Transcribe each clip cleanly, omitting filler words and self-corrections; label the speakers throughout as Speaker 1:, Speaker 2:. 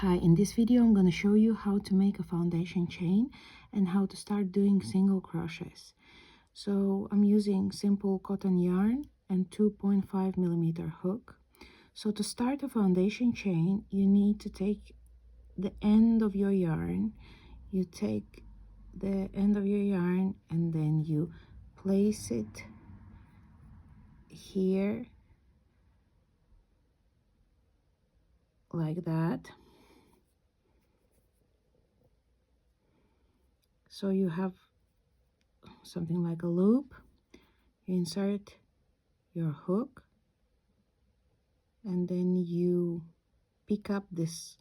Speaker 1: Hi, in this video I'm going to show you how to make a foundation chain and how to start doing single crochets. So I'm using simple cotton yarn and 2.5mm hook. So to start a foundation chain, you need to take the end of your yarn. You take the end of your yarn and then you place it here like that. So you have something like a loop. You insert your hook and then you pick up this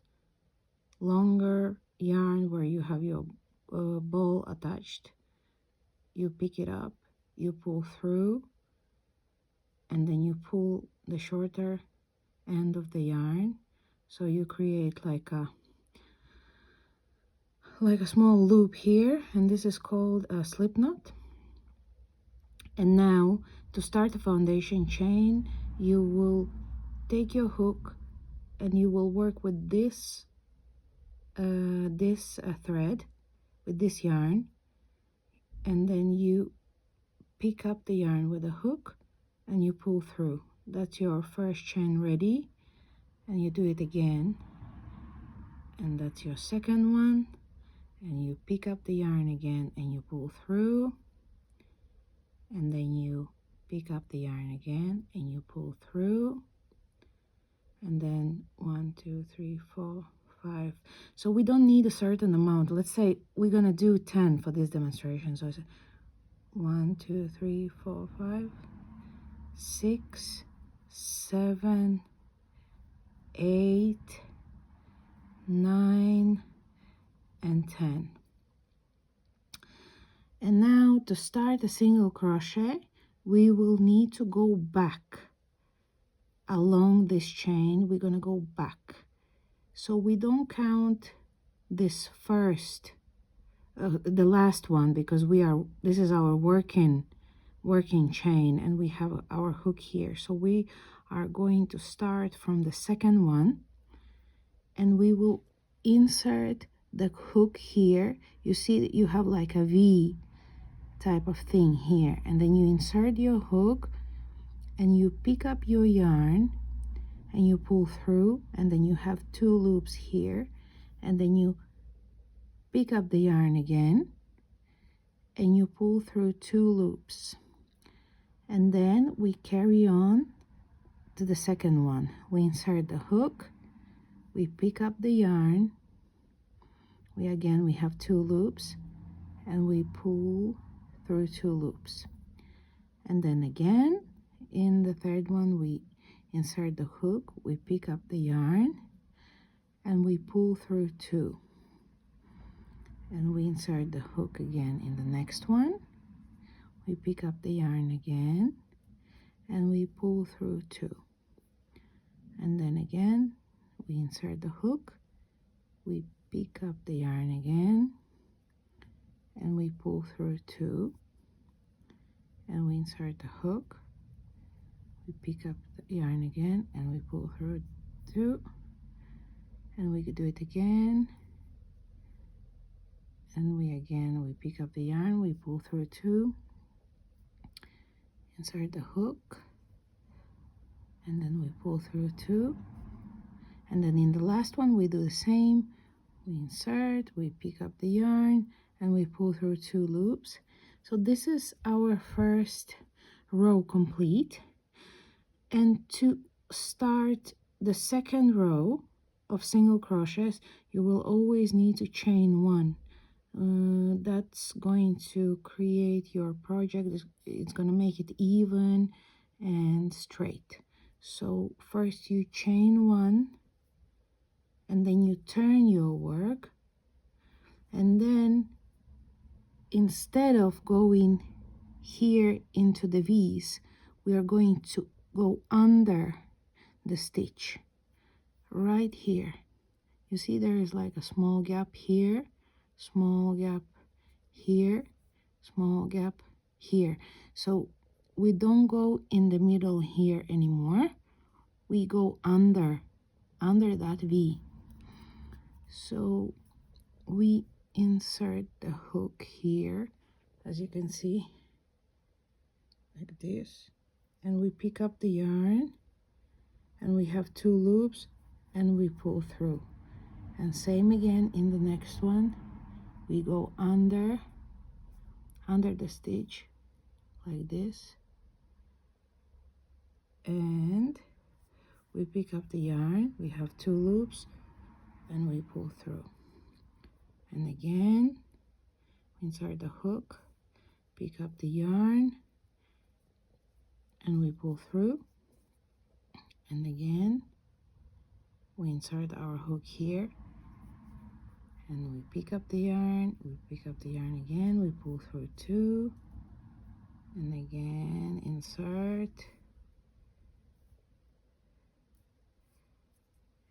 Speaker 1: longer yarn where you have your ball attached. You pick it up, you pull through, and then you pull the shorter end of the yarn, so you create like a small loop here, and this is called a slip knot. And now to start the foundation chain, you will take your hook and you will work with this thread, with this yarn, and then you pick up the yarn with a hook and you pull through. That's your first chain ready, and you do it again, and that's your second one, and you pick up the yarn again and you pull through, and then you pick up the yarn again and you pull through, and then 1 2 3 4 5. So we don't need a certain amount. Let's say we're gonna do 10 for this demonstration. So it's 1 2 3 4 5 6 7 8 9 and 10. And now to start a single crochet, we will need to go back along this chain. We're gonna go back, so we don't count this first the last one, because this is our working chain and we have our hook here. So we are going to start from the second one and we will insert the hook here. You see that you have like a V type of thing here, and then you insert your hook and you pick up your yarn and you pull through, and then you have 2 loops here, and then you pick up the yarn again and you pull through 2 loops, and then we carry on to the second one. We insert the hook, we pick up the yarn, we have 2 loops, and we pull through 2 loops, and then again in the third one we insert the hook, we pick up the yarn and we pull through 2, and we insert the hook again in the next one, we pick up the yarn again and we pull through 2, and then again we insert the hook, we pick up the yarn again and we pull through 2, and we insert the hook, we pick up the yarn again and we pull through 2, and we could do it again, and we pick up the yarn, we pull through 2, insert the hook, and then we pull through 2, and then in the last one we do the same. We insert, we pick up the yarn and we pull through 2 loops. So this is our first row complete, and to start the second row of single crochets you will always need to chain 1. That's going to create your project. It's going to make it even and straight. So first you chain 1, and then you turn your work, and then instead of going here into the V's, we are going to go under the stitch right here. You see there is like a small gap here, small gap here, small gap here. So we don't go in the middle here anymore, we go under that V. So we insert the hook here, as you can see, like this, and we pick up the yarn, and we have 2 loops, and we pull through. And same again in the next one. We go under the stitch like this, and we pick up the yarn, we have 2 loops, and we pull through. And again, insert the hook, pick up the yarn, and we pull through. And again, we insert our hook here, and we pick up the yarn, we pick up the yarn again, we pull through 2, and again insert,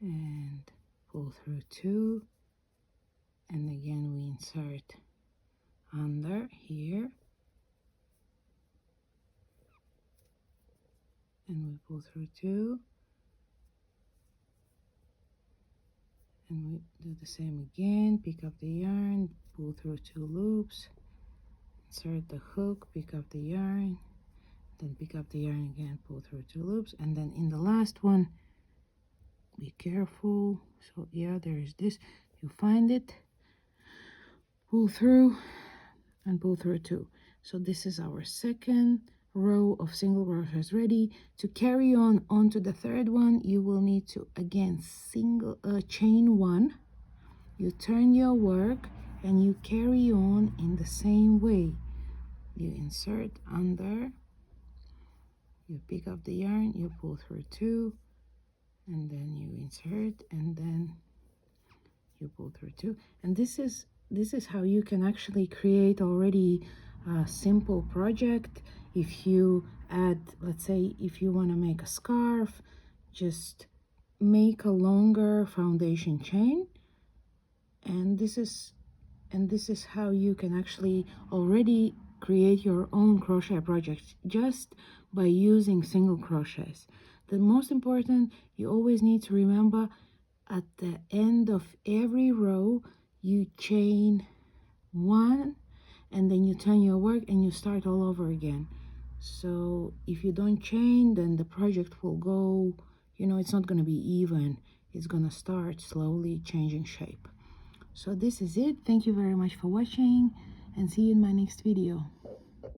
Speaker 1: and pull through 2, and again we insert under here, and we pull through 2, and we do the same again, pick up the yarn, pull through 2 loops, insert the hook, pick up the yarn, then pick up the yarn again, pull through 2 loops, and then in the last one, be careful. So yeah, there is this, you find it, pull through, and pull through 2. So this is our second row of single crochets ready. To carry on onto the third one, you will need to again chain 1, you turn your work, and you carry on in the same way. You insert under, you pick up the yarn, you pull through 2, and then you insert, and then you pull through 2. And this is how you can actually create already a simple project. If you add, let's say, if you want to make a scarf, just make a longer foundation chain, and this is how you can actually already create your own crochet project just by using single crochets. The most important, you always need to remember, at the end of every row you chain 1, and then you turn your work and you start all over again. So if you don't chain, then the project will go, you know, it's not going to be even, it's going to start slowly changing shape. So this is it. Thank you very much for watching, and see you in my next video.